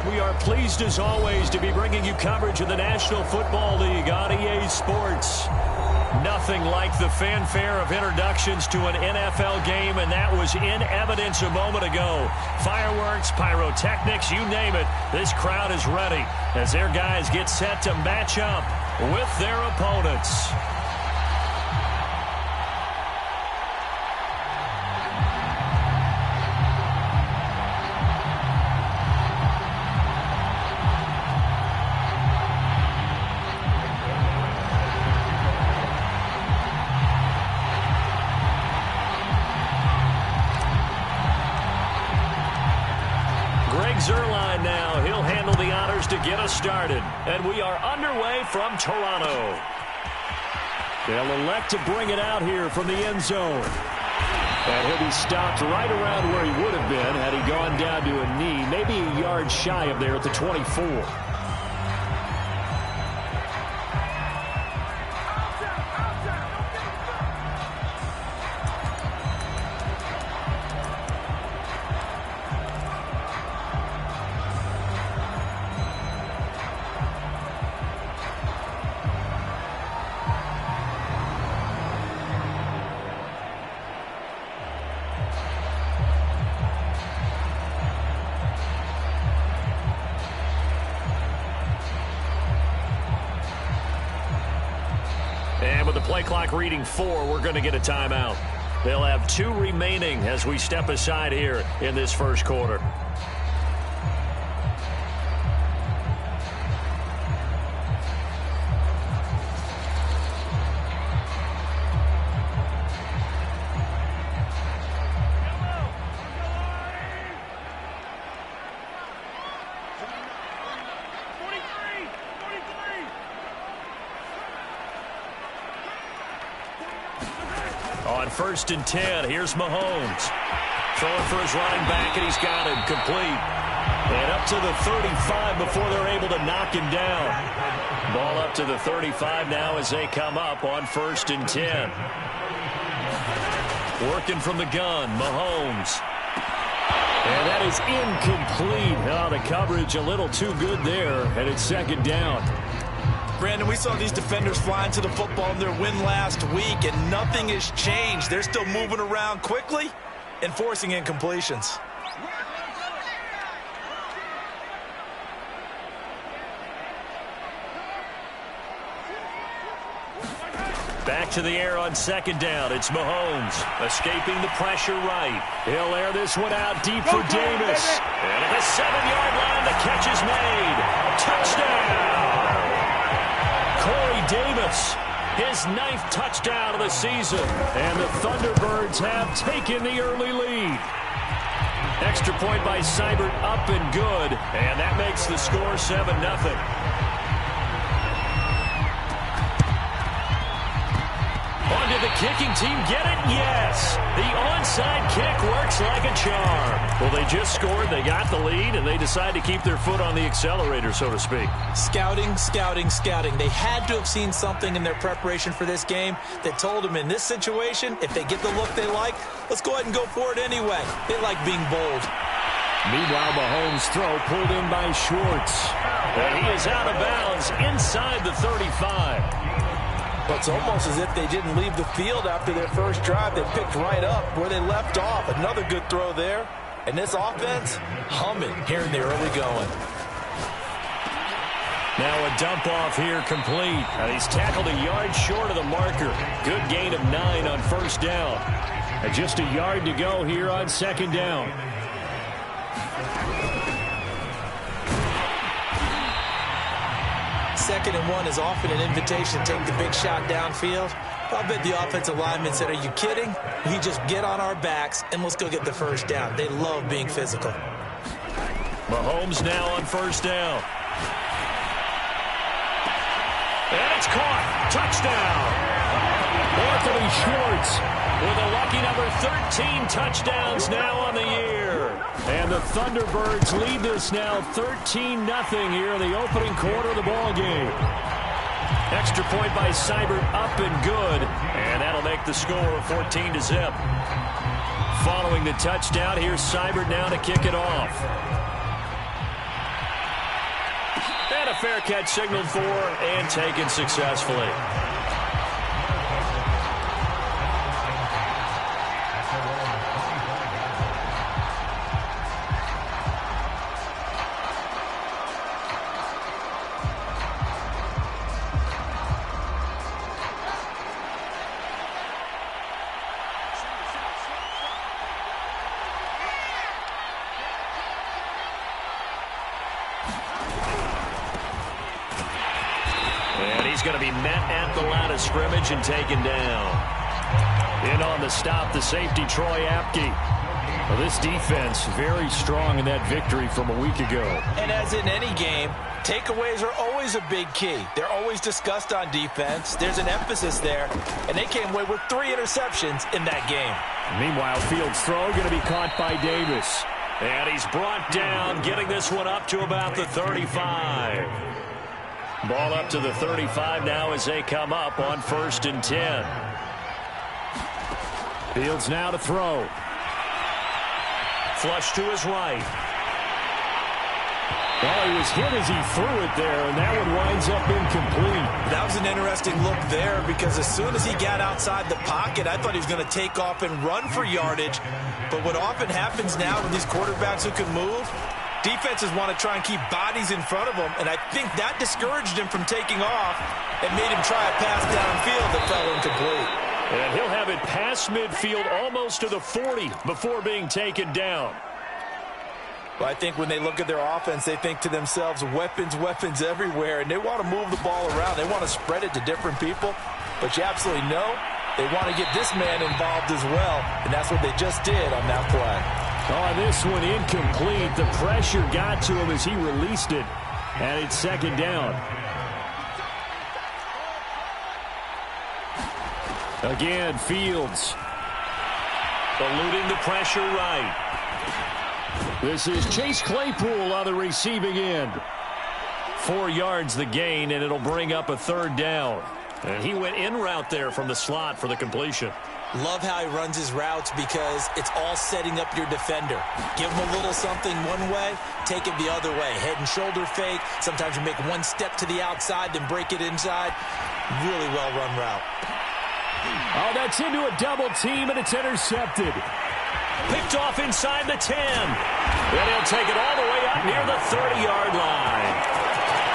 We are pleased as always to be bringing you coverage of the National Football League on EA Sports. Nothing like the fanfare of introductions to an NFL game, and that was in evidence a moment ago. Fireworks, pyrotechnics, you name it. This crowd is ready as their guys get set to match up with their opponents. Zerline now. He'll handle the honors to get us started. And we are underway from Toronto. They'll elect to bring it out here from the end zone. And he'll be stopped right around where he would have been had he gone down to a knee, maybe a yard shy of there at the 24. And with the play clock reading 4, we're going to get a timeout. They'll have 2 remaining as we step aside here in this first quarter. On 1st and 10, here's Mahomes. Throwing for his running back, and he's got him complete. And up to the 35 before they're able to knock him down. Ball up to the 35 now as they come up on 1st and 10. Working from the gun, Mahomes. And that is incomplete. Oh, the coverage a little too good there, and it's 2nd down. Brandon, we saw these defenders flying to the football in their win last week, and nothing has changed. They're still moving around quickly and forcing incompletions. Back to the air on 2nd down. It's Mahomes escaping the pressure right. He'll air this one out deep for Davis. And at the 7-yard line, the catch is made. Touchdown! Corey Davis, his 9th touchdown of the season. And the Thunderbirds have taken the early lead. Extra point by Seibert, up and good. And that makes the score 7-0. On to the kicking team. Get it? Yes. The onside kick works like a charm. Well, they just scored. They got the lead, and they decide to keep their foot on the accelerator, so to speak. Scouting, scouting, scouting. They had to have seen something in their preparation for this game that told them in this situation, if they get the look they like, let's go ahead and go for it anyway. They like being bold. Meanwhile, Mahomes' throw pulled in by Schwartz. And he is out of bounds inside the 35. It's almost as if they didn't leave the field after their first drive. They picked right up where they left off. Another good throw there. And this offense, humming here in the early going. Now a dump off here complete. And he's tackled a yard short of the marker. Good gain of 9 on 1st down. And just a yard to go here on 2nd down. Second and 1 is often an invitation to take the big shot downfield. I bet the offensive lineman said, are you kidding? We just get on our backs and let's go get the 1st down. They love being physical. Mahomes now on 1st down. And it's caught. Touchdown. Anthony Schwartz with a lucky number 13 touchdowns now on the year. And the Thunderbirds lead this now 13-0 here in the opening quarter of the ball game. Extra point by Seibert, up and good. And that'll make the score 14-0. Following the touchdown, here's Seibert now to kick it off. And a fair catch signaled for and taken successfully. Going to be met at the line of scrimmage and taken down. In on the stop, the safety, Troy Apke. Well, this defense very strong in that victory from a week ago. And as in any game, takeaways are always a big key. They're always discussed on defense. There's an emphasis there, and they came away with 3 interceptions in that game. Meanwhile, Fields' throw going to be caught by Davis. And he's brought down, getting this one up to about the 35. Ball up to the 35 now as they come up on 1st and 10. Fields now to throw. Flush to his right. Well, he was hit as he threw it there, and that one winds up incomplete. That was an interesting look there because as soon as he got outside the pocket, I thought he was going to take off and run for yardage. But what often happens now with these quarterbacks who can move, defenses want to try and keep bodies in front of him, and I think that discouraged him from taking off and made him try a pass downfield that fell incomplete. And he'll have it past midfield almost to the 40 before being taken down. Well, I think when they look at their offense, they think to themselves, weapons, weapons everywhere, and they want to move the ball around. They want to spread it to different people, but you absolutely know they want to get this man involved as well, and that's what they just did on that play. Oh, this one incomplete. The pressure got to him as he released it, and it's 2nd down. Again, Fields eluding the pressure right. This is Chase Claypool on the receiving end. 4 yards the gain, and it'll bring up a 3rd down. And he went in route there from the slot for the completion. Love how he runs his routes because it's all setting up your defender. Give him a little something one way, take it the other way. Head and shoulder fake. Sometimes you make one step to the outside, then break it inside. Really well-run route. Oh, that's into a double team, and it's intercepted. Picked off inside the 10. And he'll take it all the way up near the 30-yard line.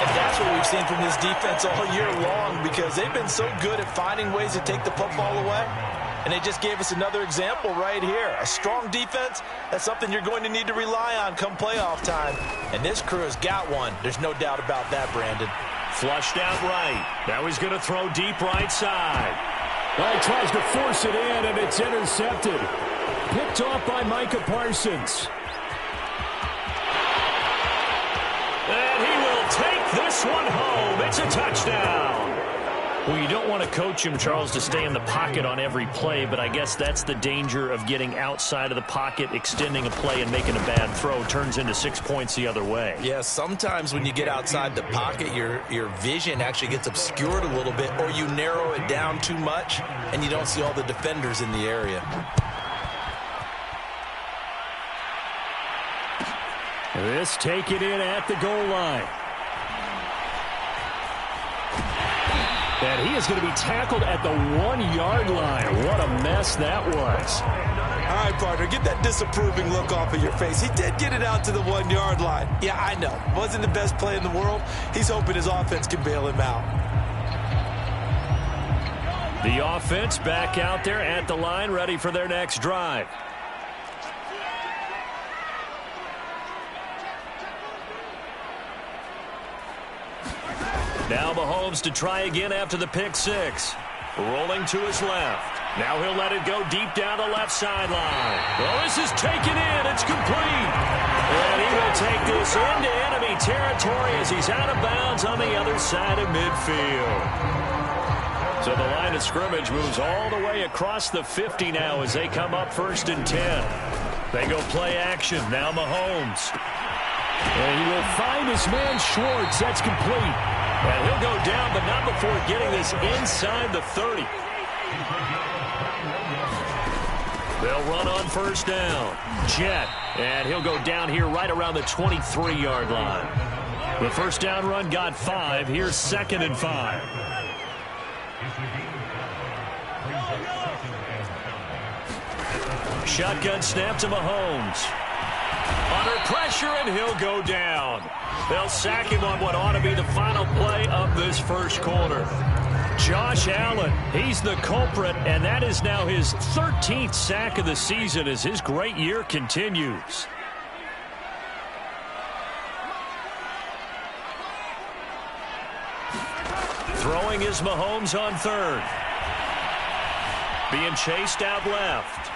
And that's what we've seen from this defense all year long because they've been so good at finding ways to take the football away. And they just gave us another example right here. A strong defense, that's something you're going to need to rely on come playoff time. And this crew has got one. There's no doubt about that, Brandon. Flushed out right. Now he's going to throw deep right side. Well, he tries to force it in, and it's intercepted. Picked off by Micah Parsons. And he will take this one home. It's a touchdown. Well, you don't want to coach him, Charles, to stay in the pocket on every play, but I guess that's the danger of getting outside of the pocket, extending a play, and making a bad throw. Turns into 6 points the other way. Yeah, sometimes when you get outside the pocket, your vision actually gets obscured a little bit, or you narrow it down too much, and you don't see all the defenders in the area. This taken in at the goal line. And he is going to be tackled at the 1-yard line. What a mess that was. All right, partner, get that disapproving look off of your face. He did get it out to the 1-yard line. Yeah, I know. Wasn't the best play in the world. He's hoping his offense can bail him out. The offense back out there at the line, ready for their next drive. Now Mahomes to try again after the pick six. Rolling to his left. Now he'll let it go deep down the left sideline. Well, this is taken in. It's complete. And he will take this into enemy territory as he's out of bounds on the other side of midfield. So the line of scrimmage moves all the way across the 50 now as they come up 1st and 10. They go play action. Now Mahomes. And he will find his man Schwartz. That's complete. And he'll go down, but not before getting this inside the 30. They'll run on 1st down. Jet. And he'll go down here right around the 23-yard line. The first down run got 5. Here's 2nd and 5. Shotgun snap to Mahomes. Under pressure, and he'll go down. They'll sack him on what ought to be the final play of this first quarter. Josh Allen, he's the culprit, and that is now his 13th sack of the season as his great year continues. Throwing is Mahomes on 3rd. Being chased out left.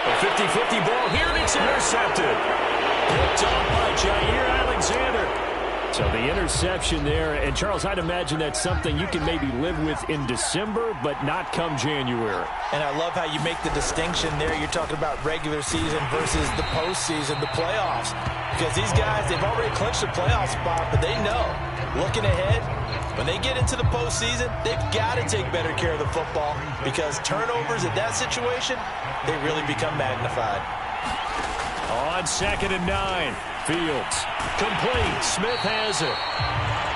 A 50-50 ball here, and it's intercepted. Picked off by Jair Alexander. So the interception there, and Charles, I'd imagine that's something you can maybe live with in December, but not come January. And I love how you make the distinction there. You're talking about regular season versus the postseason, the playoffs. Because these guys, they've already clinched a playoff spot, but they know, looking ahead, when they get into the postseason, they've got to take better care of the football because turnovers in that situation, they really become magnified. On 2nd and 9. Fields. Complete. Smith has it.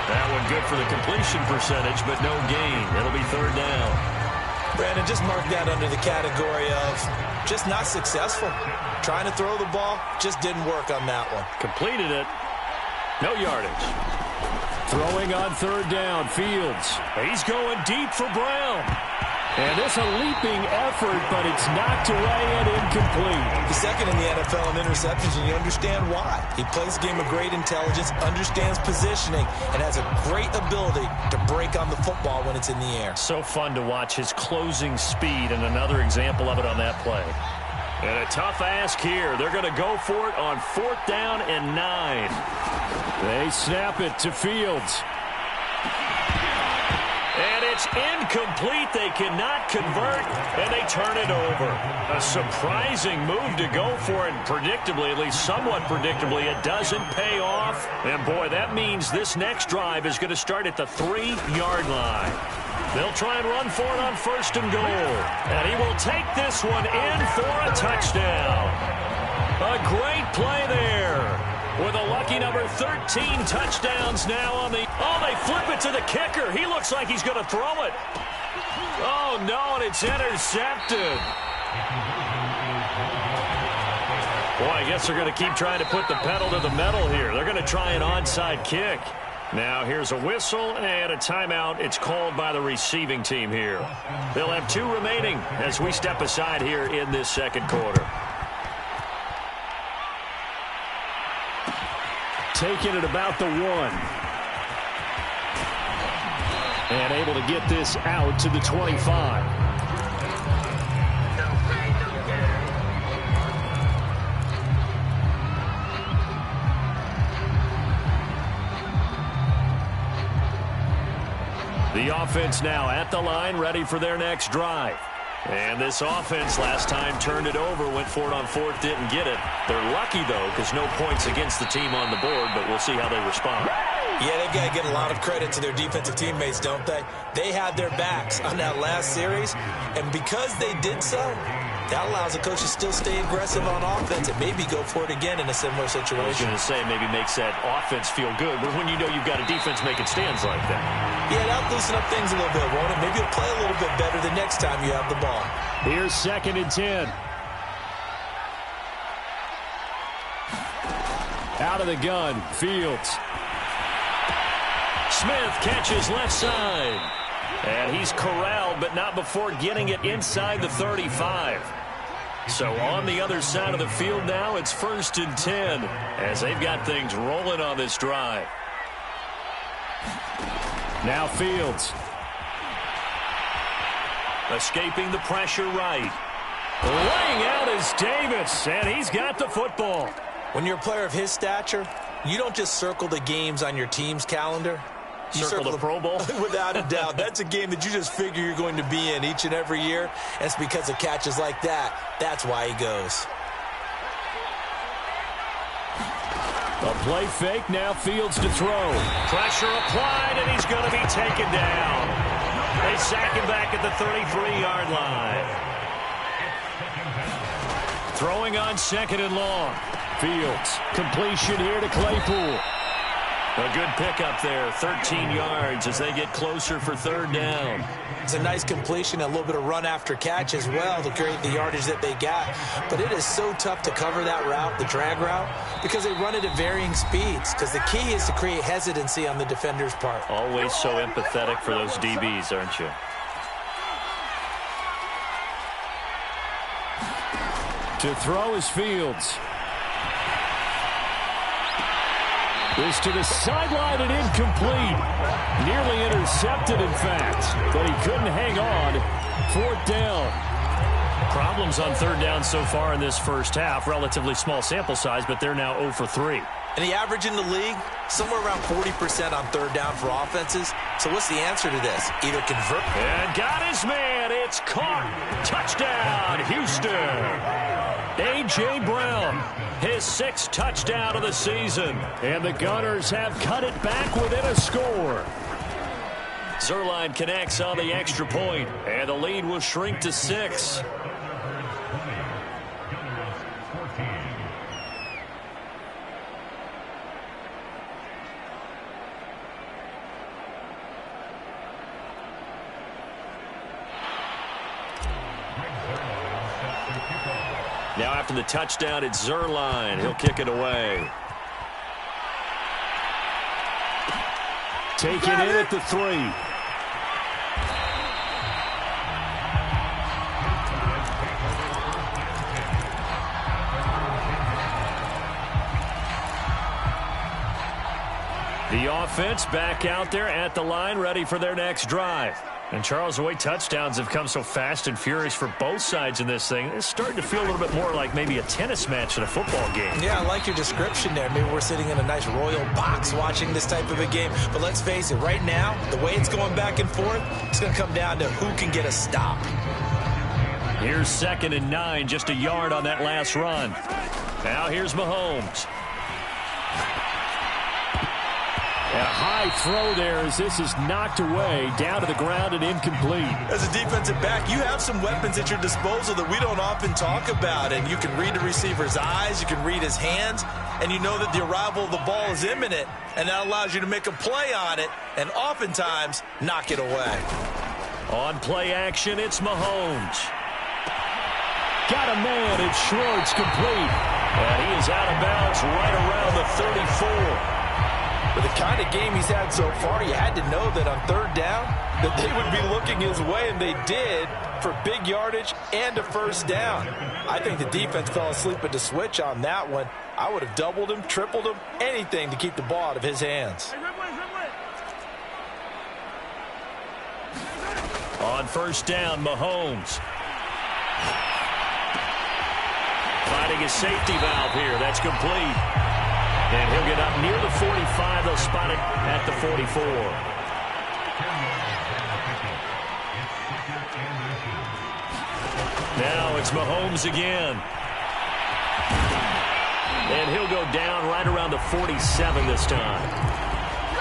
That one good for the completion percentage, but no gain. It'll be 3rd down. Brandon, just mark that under the category of just not successful. Trying to throw the ball, just didn't work on that one. Completed it. No yardage. Throwing on 3rd down. Fields. He's going deep for Brown. And it's a leaping effort, but it's knocked away and incomplete. The second in the NFL in interceptions, and you understand why. He plays a game of great intelligence, understands positioning, and has a great ability to break on the football when it's in the air. So fun to watch his closing speed, and another example of it on that play. And a tough ask here. They're going to go for it on 4th down and 9. They snap it to Fields. And it's incomplete. They cannot convert, and they turn it over. A surprising move to go for it, and predictably, at least somewhat predictably, it doesn't pay off. And, boy, that means this next drive is going to start at the 3-yard line. They'll try and run for it on 1st and goal. And he will take this one in for a touchdown. A great play there. With a lucky number 13 touchdowns now on the... Oh, they flip it to the kicker. He looks like he's going to throw it. Oh, no, and it's intercepted. Boy, I guess they're going to keep trying to put the pedal to the metal here. They're going to try an onside kick. Now here's a whistle and a timeout. It's called by the receiving team here. They'll have 2 remaining as we step aside here in this second quarter. Taking it about the 1. And able to get this out to the 25. The offense now at the line, ready for their next drive. And this offense last time turned it over, went for it on 4th, didn't get it. They're lucky, though, because no points against the team on the board, but we'll see how they respond. Yeah, they've got to get a lot of credit to their defensive teammates, don't they? They had their backs on that last series, and because they did so, that allows the coach to still stay aggressive on offense and maybe go for it again in a similar situation. I was going to say maybe makes that offense feel good, but when you know you've got a defense making stands like that. Yeah, that'll loosen up things a little bit, won't it? Maybe you'll play a little bit better the next time you have the ball. Here's 2nd and 10. Out of the gun, Fields. Smith catches left side. And he's corralled, but not before getting it inside the 35. So on the other side of the field now, it's 1st and 10 as they've got things rolling on this drive. Now Fields. Escaping the pressure right. Laying out is Davis, and he's got the football. When you're a player of his stature, you don't just circle the games on your team's calendar. You circle the Pro Bowl? Without a doubt. That's a game that you just figure you're going to be in each and every year. And it's because of catches like that. That's why he goes. A play fake, now Fields to throw. Pressure applied, and he's going to be taken down. They sack him back at the 33-yard line. Throwing on 2nd and long. Fields. Completion here to Claypool. A good pickup there, 13 yards as they get closer for third down. It's a nice completion, a little bit of run after catch as well to create the yardage that they got. But it is so tough to cover that route, the drag route, because they run it at varying speeds. Because the key is to create hesitancy on the defender's part. Always so empathetic for those DBs, aren't you? To throw is Fields. This to the sideline and incomplete. Nearly intercepted, in fact, but he couldn't hang on. Fourth down. Problems on third down so far in this first half. Relatively small sample size, but they're now 0 for 3. And the average in the league, somewhere around 40% on third down for offenses. So what's the answer to this? Either convert. And got his man. It's caught. Touchdown, Houston. A.J. Brown, his 6th touchdown of the season. And the Gunners have cut it back within a score. Zuerlein connects on the extra point, and the lead will shrink to 6. Now after the touchdown, it's Zuerlein. He'll kick it away. Taken in at the 3. The offense back out there at the line, ready for their next drive. And, Charles, the way touchdowns have come so fast and furious for both sides in this thing, it's starting to feel a little bit more like maybe a tennis match than a football game. Yeah, I like your description there. Maybe we're sitting in a nice royal box watching this type of a game. But let's face it, right now, the way it's going back and forth, it's going to come down to who can get a stop. Here's 2nd and 9, just a yard on that last run. Now here's Mahomes. A high throw there as this is knocked away, down to the ground and incomplete. As a defensive back, you have some weapons at your disposal that we don't often talk about. And you can read the receiver's eyes, you can read his hands, and you know that the arrival of the ball is imminent. And that allows you to make a play on it and oftentimes knock it away. On play action, it's Mahomes. Got a man, it's Schwartz, complete. And he is out of bounds right around the 34. With the kind of game he's had so far, you had to know that on third down that they would be looking his way, and they did, for big yardage and a first down. I think the defense fell asleep at the switch on that one. I would have doubled him, tripled him, anything to keep the ball out of his hands. On first down, Mahomes. Finding his safety valve here. That's complete. And he'll get up near the 45. They'll spot it at the 44. Now it's Mahomes again. And he'll go down right around the 47 this time.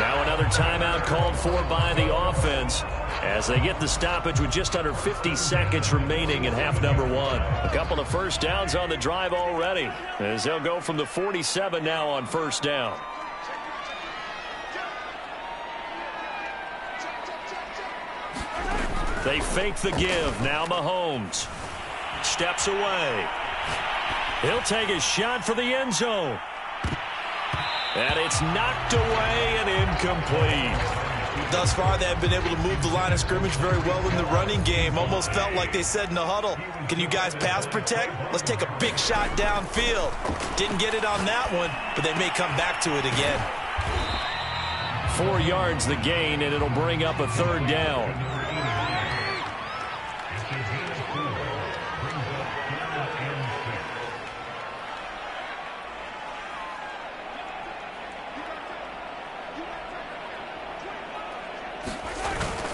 Now another timeout called for by the offense as they get the stoppage with just under 50 seconds remaining in half number 1. A couple of first downs on the drive already as they'll go from the 47 now on first down. They fake the give. Now Mahomes steps away. He'll take a shot for the end zone. And it's knocked away and incomplete. Thus far, they have been able to move the line of scrimmage very well in the running game. Almost felt like they said in the huddle, can you guys pass protect? Let's take a big shot downfield. Didn't get it on that one, but they may come back to it again. 4 yards the gain, and it'll bring up a third down.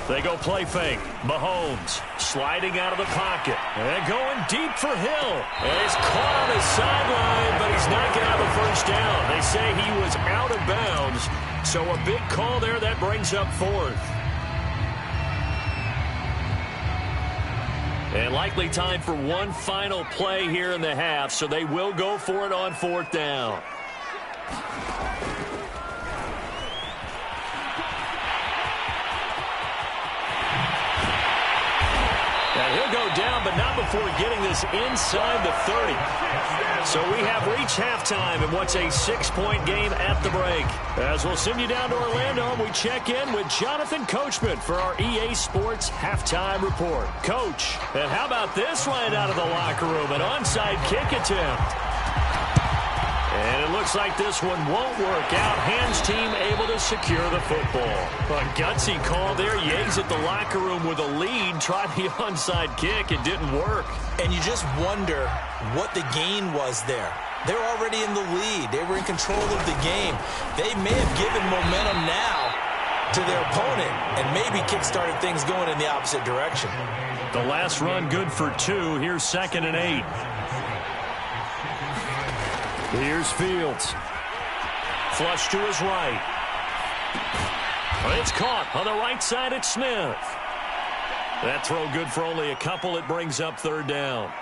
They go play fake. Mahomes sliding out of the pocket. And going deep for Hill. And he's caught on his sideline, but he's not getting out the first down. They say he was out of bounds. So a big call there that brings up 4th. And likely time for one final play here in the half, so they will go for it on 4th down. And he'll go down, but not before getting this inside the 30. So we have reached halftime in what's a 6-point game at the break. As we'll send you down to Orlando, we check in with Jonathan Coachman for our EA Sports Halftime Report. Coach, and how about this right out of the locker room? An onside kick attempt. And it looks like this one won't work out. Hands team able to secure the football. A gutsy call there. Yates at the locker room with a lead. Tried the onside kick. It didn't work. And you just wonder what the gain was there. They're already in the lead. They were in control of the game. They may have given momentum now to their opponent and maybe kick-started things going in the opposite direction. The last run good for 2. Here's 2nd and 8. Here's Fields. Flush to his right. It's caught on the right side at Smith. That throw good for only a couple. It brings up 3rd down.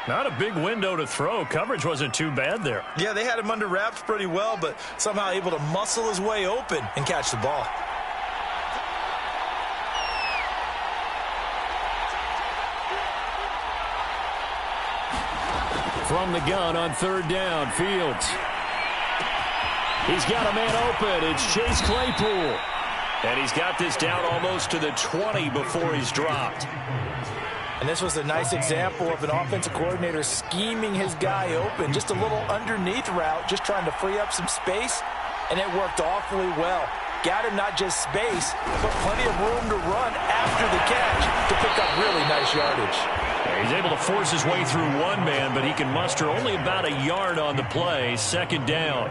Not a big window to throw. Coverage wasn't too bad there. Yeah, they had him under wraps pretty well, but somehow able to muscle his way open and catch the ball. From the gun on 3rd down, Fields. He's got a man open. It's Chase Claypool. And he's got this down almost to the 20 before he's dropped. And this was a nice example of an offensive coordinator scheming his guy open. Just a little underneath route, just trying to free up some space. And it worked awfully well. Got him not just space, but plenty of room to run after the catch to pick up really nice yardage. He's able to force his way through one man, but he can muster only about a yard on the play. 2nd down.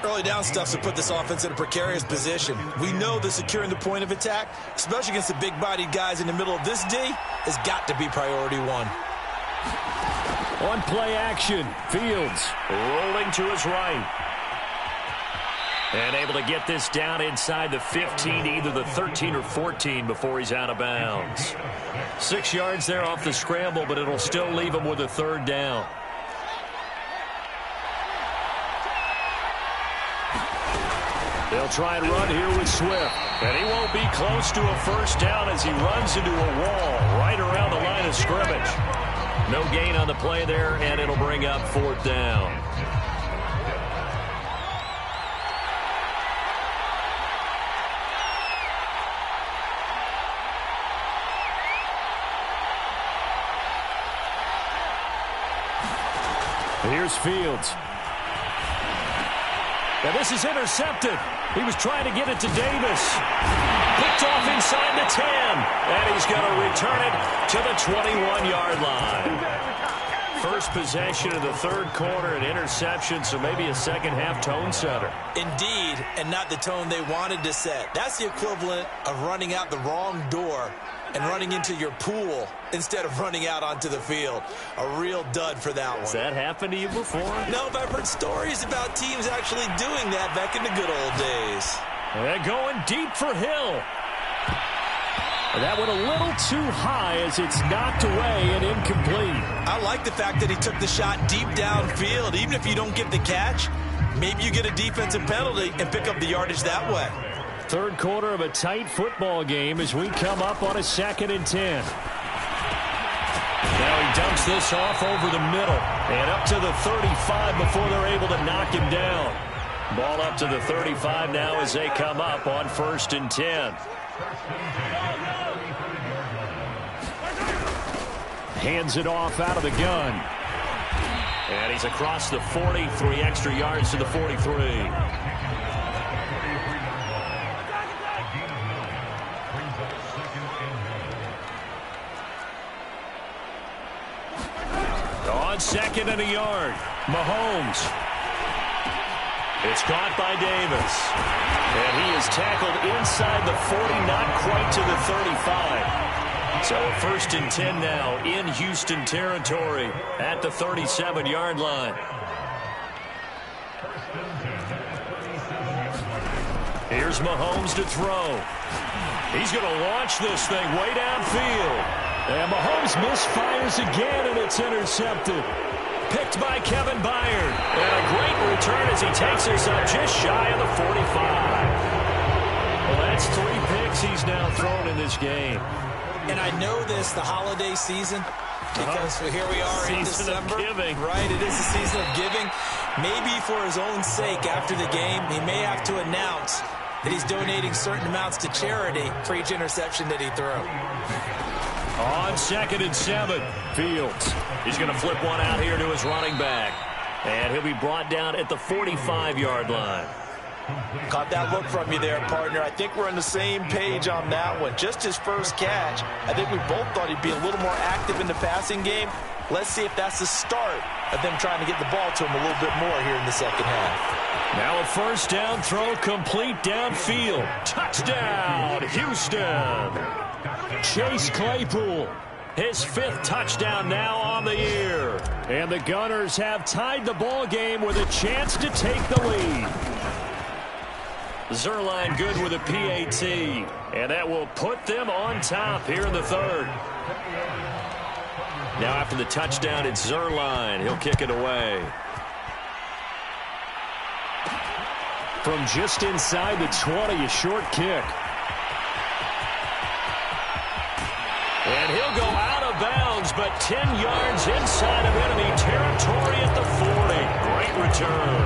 Early down stuff to put this offense in a precarious position. We know that securing the point of attack, especially against the big-bodied guys in the middle of this D, has got to be priority 1. On play action, Fields rolling to his right. And able to get this down inside the 15, either the 13 or 14 before he's out of bounds. 6 yards there off the scramble, but it'll still leave him with a 3rd down. They'll try and run here with Swift. And he won't be close to a 1st down as he runs into a wall right around the line of scrimmage. No gain on the play there, and it'll bring up 4th down. Here's Fields. And this is intercepted. He was trying to get it to Davis. Picked off inside the 10. And he's going to return it to the 21-yard line. First possession of the 3rd quarter, an interception, so maybe a second-half tone setter. Indeed, and not the tone they wanted to set. That's the equivalent of running out the wrong door and running into your pool instead of running out onto the field. A real dud for that one. Has that happened to you before? No, but I've heard stories about teams actually doing that back in the good old days. And going deep for Hill. And that went a little too high as it's knocked away and incomplete. I like the fact that he took the shot deep downfield. Even if you don't get the catch, maybe you get a defensive penalty and pick up the yardage that way. 3rd quarter of a tight football game as we come up on a 2nd and 10. Now he dumps this off over the middle and up to the 35 before they're able to knock him down. Ball up to the 35 now as they come up on 1st and 10. Hands it off out of the gun. And he's across the 40, 3 extra yards to the 43. On 2nd and a yard, Mahomes. It's caught by Davis. And he is tackled inside the 40, not quite to the 35. So 1st and 10 now in Houston territory at the 37-yard line. Here's Mahomes to throw. He's going to launch this thing way downfield. And Mahomes misfires again, and it's intercepted. Picked by Kevin Byard. And a great return as he takes us up just shy of the 45. Well, that's 3 picks he's now thrown in this game. And I know this, the holiday season, because here we are in December. Season of giving. Right, it is the season of giving. Maybe for his own sake after the game, he may have to announce that he's donating certain amounts to charity for each interception that he threw. On 2nd and 7, Fields. He's going to flip one out here to his running back. And he'll be brought down at the 45-yard line. Caught that look from you there, partner. I think we're on the same page on that one. Just his first catch. I think we both thought he'd be a little more active in the passing game. Let's see if that's the start of them trying to get the ball to him a little bit more here in the second half. Now a first down throw complete downfield. Touchdown, Houston. Chase Claypool, his 5th touchdown now on the year. And the Gunners have tied the ball game with a chance to take the lead. Zerline good with a PAT. And that will put them on top here in the 3rd. Now after the touchdown, it's Zerline. He'll kick it away. From just inside the 20, a short kick. And he'll go out of bounds, but 10 yards inside of enemy territory at the 40. Great return.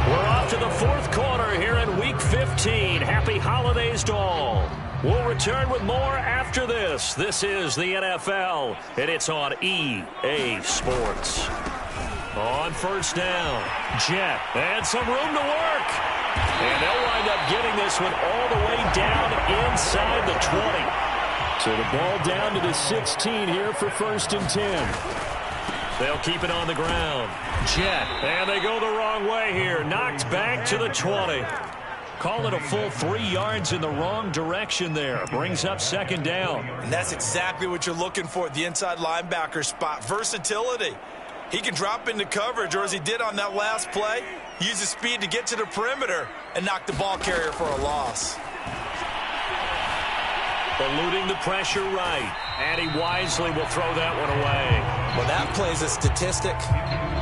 We're off to the 4th quarter here in Week 15. Happy holidays to all. We'll return with more after this. This is the NFL, and it's on EA Sports. On first down, Jet, and some room to work. And they'll wind up getting this one all the way down inside the 20. So the ball down to the 16 here for 1st and 10. They'll keep it on the ground. Jet, and they go the wrong way here. Knocked back to the 20. Call it a full 3 yards in the wrong direction there. Brings up 2nd down. And that's exactly what you're looking for at the inside linebacker spot. Versatility. He can drop into coverage, or as he did on that last play, use his speed to get to the perimeter and knock the ball carrier for a loss. Eluding the pressure right. And he wisely will throw that one away. Well, that plays a statistic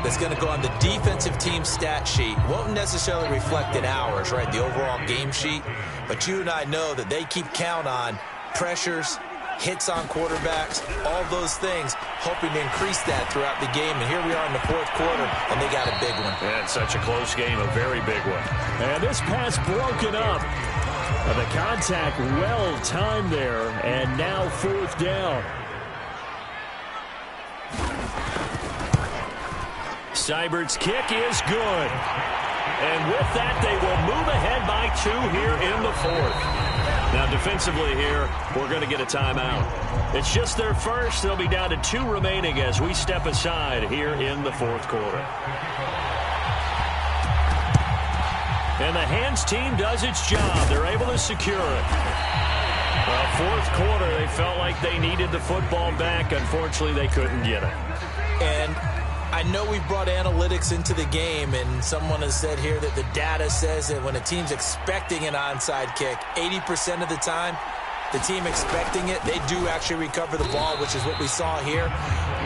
that's going to go on the defensive team stat sheet. Won't necessarily reflect in ours, right, the overall game sheet. But you and I know that they keep count on pressures, hits on quarterbacks, all those things, hoping to increase that throughout the game. And here we are in the 4th quarter, and they got a big one. Yeah, it's such a close game, a very big one. And this pass broken up. The contact well timed there, and now 4th down. Seibert's kick is good. And with that, they will move ahead by 2 here in the 4th. Now, defensively here, we're going to get a timeout. It's just their first. They'll be down to 2 remaining as we step aside here in the 4th quarter. And the hands team does its job. They're able to secure it. Well, 4th quarter, they felt like they needed the football back. Unfortunately, they couldn't get it. And I know we brought analytics into the game, and someone has said here that the data says that when a team's expecting an onside kick, 80% of the time, the team expecting it, they do actually recover the ball, which is what we saw here.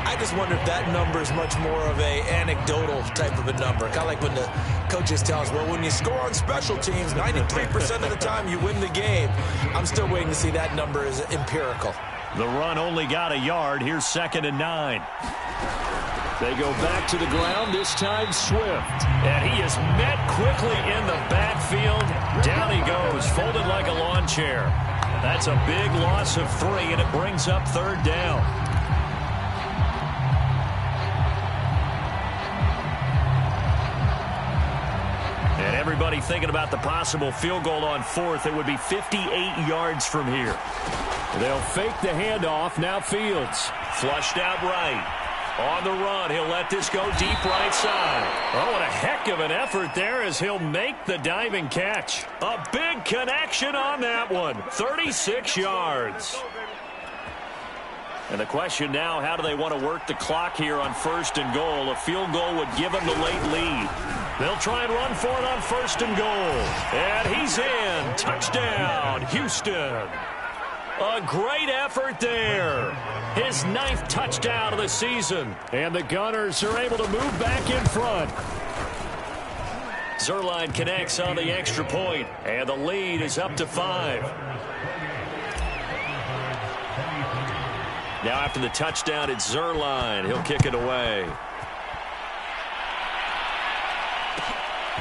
I just wonder if that number is much more of a anecdotal type of a number. Kind of like when the coaches tell us, well, when you score on special teams, 93% of the time you win the game. I'm still waiting to see that number is empirical. The run only got a yard. Here's 2nd and 9. They go back to the ground, this time Swift. And he is met quickly in the backfield. Down he goes, folded like a lawn chair. That's a big loss of 3, and it brings up 3rd down. And everybody thinking about the possible field goal on 4th. It would be 58 yards from here. They'll fake the handoff. Now Fields. Flushed out right. On the run, he'll let this go deep right side. Oh, what a heck of an effort there as he'll make the diving catch. A big connection on that one. 36 yards. And the question now, how do they want to work the clock here on 1st and goal? A field goal would give them the late lead. They'll try and run for it on 1st and goal. And he's in. Touchdown, Houston. A great effort there. His 9th touchdown of the season. And the Gunners are able to move back in front. Zerline connects on the extra point, and the lead is up to 5. Now after the touchdown, it's Zerline. He'll kick it away.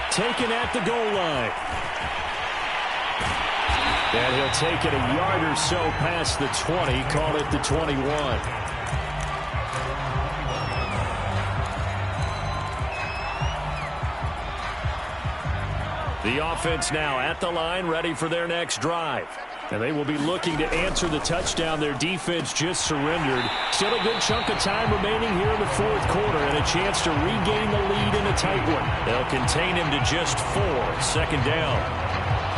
Taken at the goal line. And he'll take it a yard or so past the 20, call it the 21. The offense now at the line, ready for their next drive. And they will be looking to answer the touchdown their defense just surrendered. Still a good chunk of time remaining here in the 4th quarter and a chance to regain the lead in a tight one. They'll contain him to just 4. 2nd down.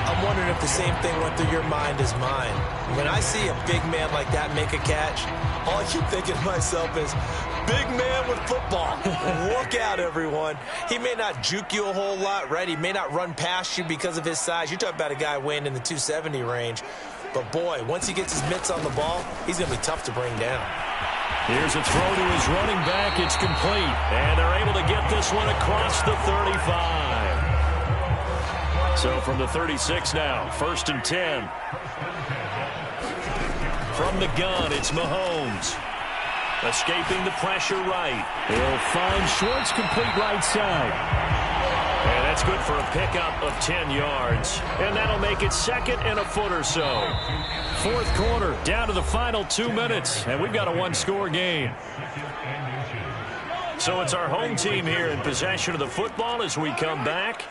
I'm wondering if the same thing went through your mind as mine. When I see a big man like that make a catch, all I keep thinking to myself is, big man with football. Look out, everyone. He may not juke you a whole lot, right? He may not run past you because of his size. You're talking about a guy weighing in the 270 range. But, boy, once he gets his mitts on the ball, he's going to be tough to bring down. Here's a throw to his running back. It's complete. And they're able to get this one across the 35. So from the 36 now, 1st and 10. From the gun, it's Mahomes. Escaping the pressure right. He'll find Schwartz, complete right side. And that's good for a pickup of 10 yards. And that'll make it 2nd and a foot or so. 4th quarter, down to the final 2 minutes. And we've got a 1-score game. So it's our home team here in possession of the football as we come back.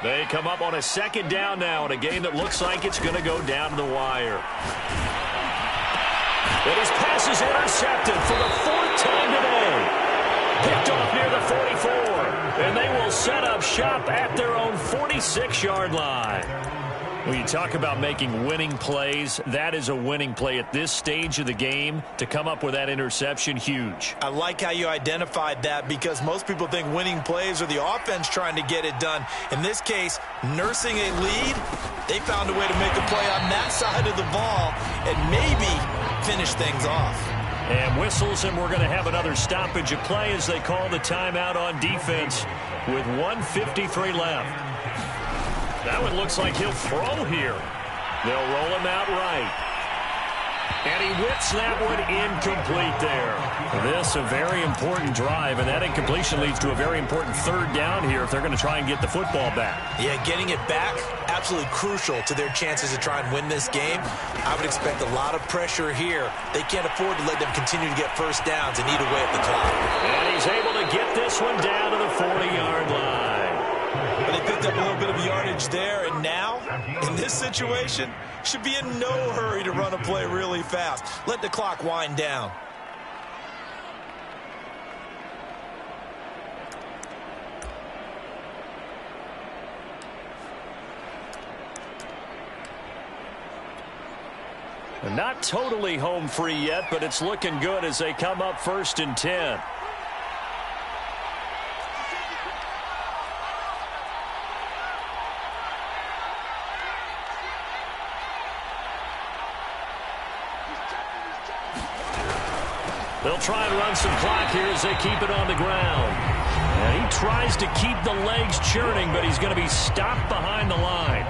They come up on a 2nd down now in a game that looks like it's going to go down to the wire. And his pass is intercepted for the 4th time today. Picked off near the 44. And they will set up shop at their own 46-yard line. When you talk about making winning plays, that is a winning play at this stage of the game. To come up with that interception, huge. I like how you identified that because most people think winning plays are the offense trying to get it done. In this case, nursing a lead, they found a way to make a play on that side of the ball and maybe finish things off. And whistles, and we're going to have another stoppage of play as they call the timeout on defense with 1:53 left. That one looks like he'll throw here. They'll roll him out right. And he whips that one incomplete there. This a very important drive, and that incompletion leads to a very important 3rd down here if they're going to try and get the football back. Yeah, getting it back, absolutely crucial to their chances to try and win this game. I would expect a lot of pressure here. They can't afford to let them continue to get 1st downs and eat away at the clock. And he's able to get this one down to the 40-yard line. They picked up a little bit of yardage there, and now, in this situation, should be in no hurry to run a play really fast. Let the clock wind down. Not totally home free yet, but it's looking good as they come up 1st and 10. They'll try and run some clock here as they keep it on the ground. And he tries to keep the legs churning, but he's going to be stopped behind the line.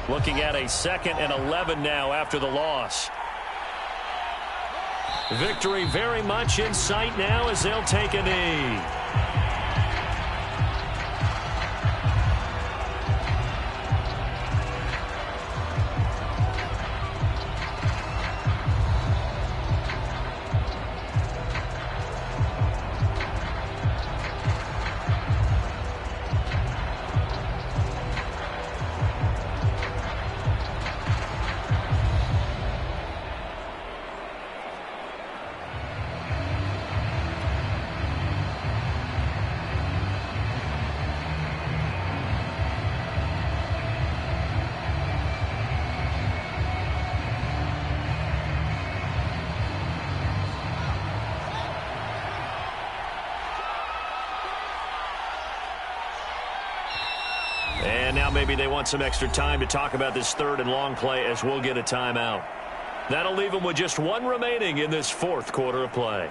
Looking at a 2nd and 11 now after the loss. Victory very much in sight now as they'll take a knee. maybe they want some extra time to talk about this third and long play as we'll get a timeout. That'll leave them with just one remaining in this fourth quarter of play.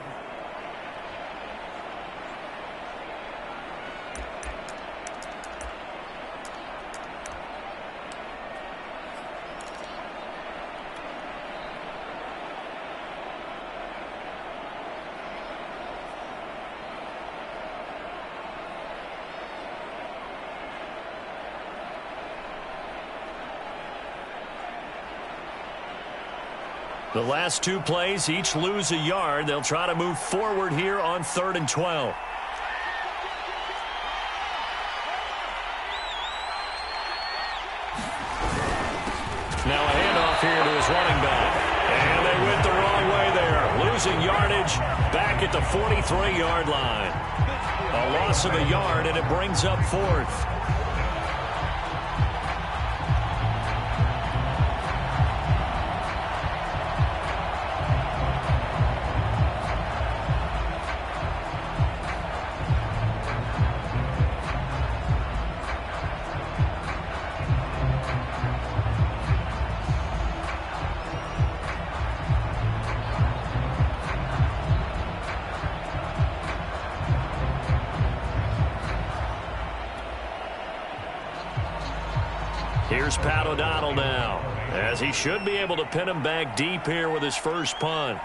The last two plays, each lose a yard. They'll try to move forward here on 3rd and 12. Now a handoff here to his running back. And they went the wrong way there. Losing yardage back at the 43-yard line. A loss of a yard, and it brings up 4th. Here's Pat O'Donnell now, as he should be able to pin him back deep here with his first punt.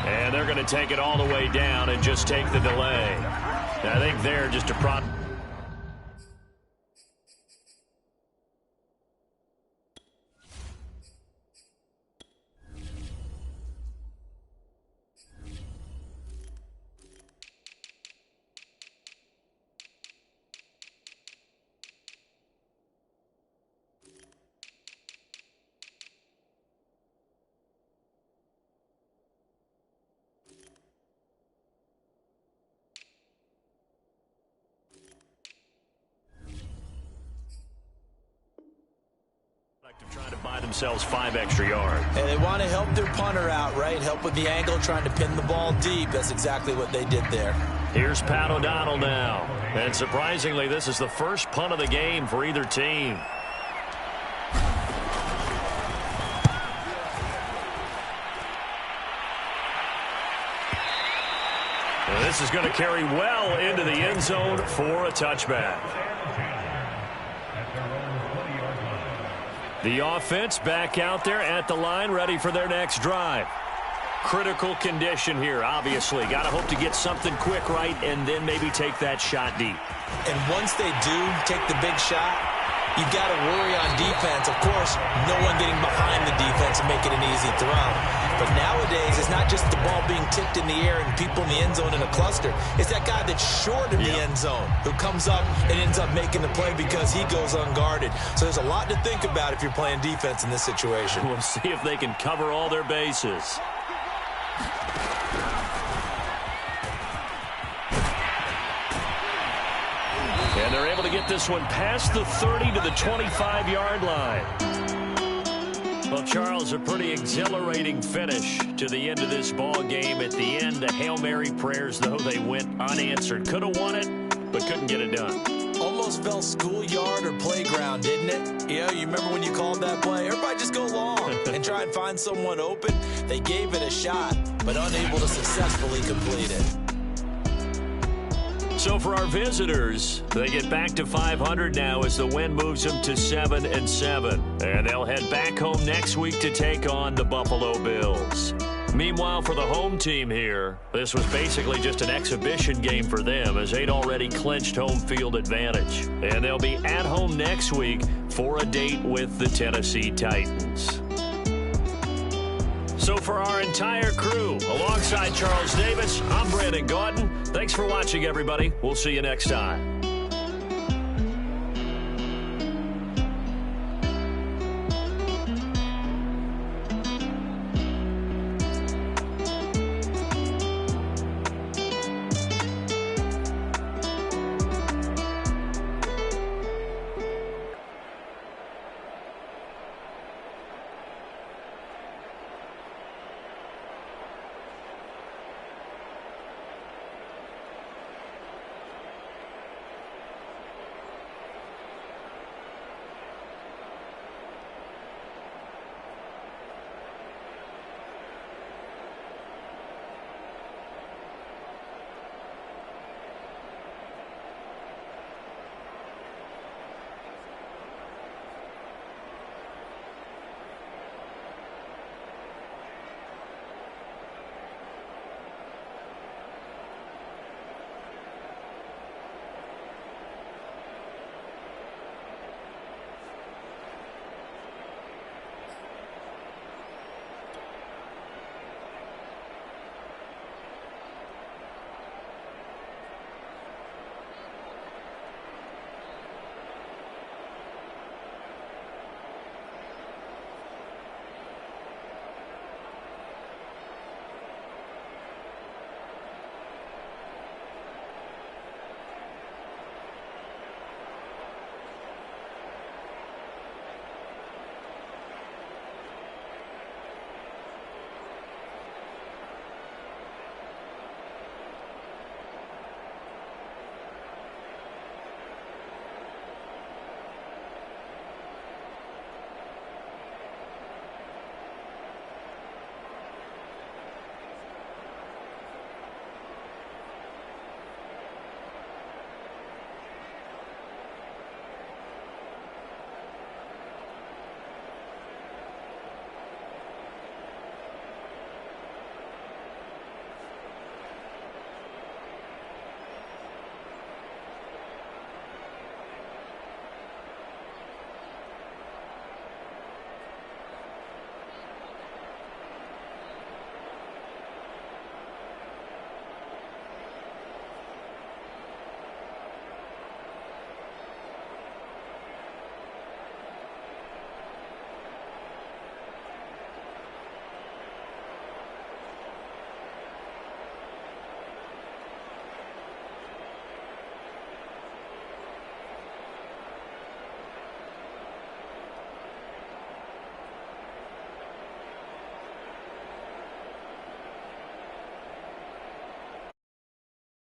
And they're going to take it all the way down and just take the delay. I think they're just a product. Trying to buy themselves 5 extra yards. And they want to help their punter out, right? Help with the angle, trying to pin the ball deep. That's exactly what they did there. Here's Pat O'Donnell now. And surprisingly, this is the first punt of the game for either team. And this is going to carry well into the end zone for a touchback. The offense back out there at the line, ready for their next drive. Critical condition here, obviously. Got to hope to get something quick right and then maybe take that shot deep. And once they do take the big shot, you've got to worry on defense. Of course, no one getting behind the defense and making an easy throw. But nowadays, it's not just the ball being tipped in the air and people in the end zone in a cluster. It's that guy that's short in the end zone who comes up and ends up making the play because he goes unguarded. So there's a lot to think about if you're playing defense in this situation. We'll see if they can cover all their bases. And they're able to get this one past the 30 to the 25-yard line. Well, Charles, a pretty exhilarating finish to the end of this ball game. At the end, the Hail Mary prayers, though, they went unanswered. Could have won it, but couldn't get it done. Almost felt schoolyard or playground, didn't it? You know, you remember when you called that play? Everybody just go long and try and find someone open. They gave it a shot, but unable to successfully complete it. So for our visitors, they get back to 500 now as the win moves them to 7-7. And they'll head back home next week to take on the Buffalo Bills. Meanwhile, for the home team here, this was basically just an exhibition game for them as they'd already clinched home field advantage. And they'll be at home next week for a date with the Tennessee Titans. So for our entire crew, alongside Charles Davis, I'm Brandon Gaudin. Thanks for watching, everybody. We'll see you next time.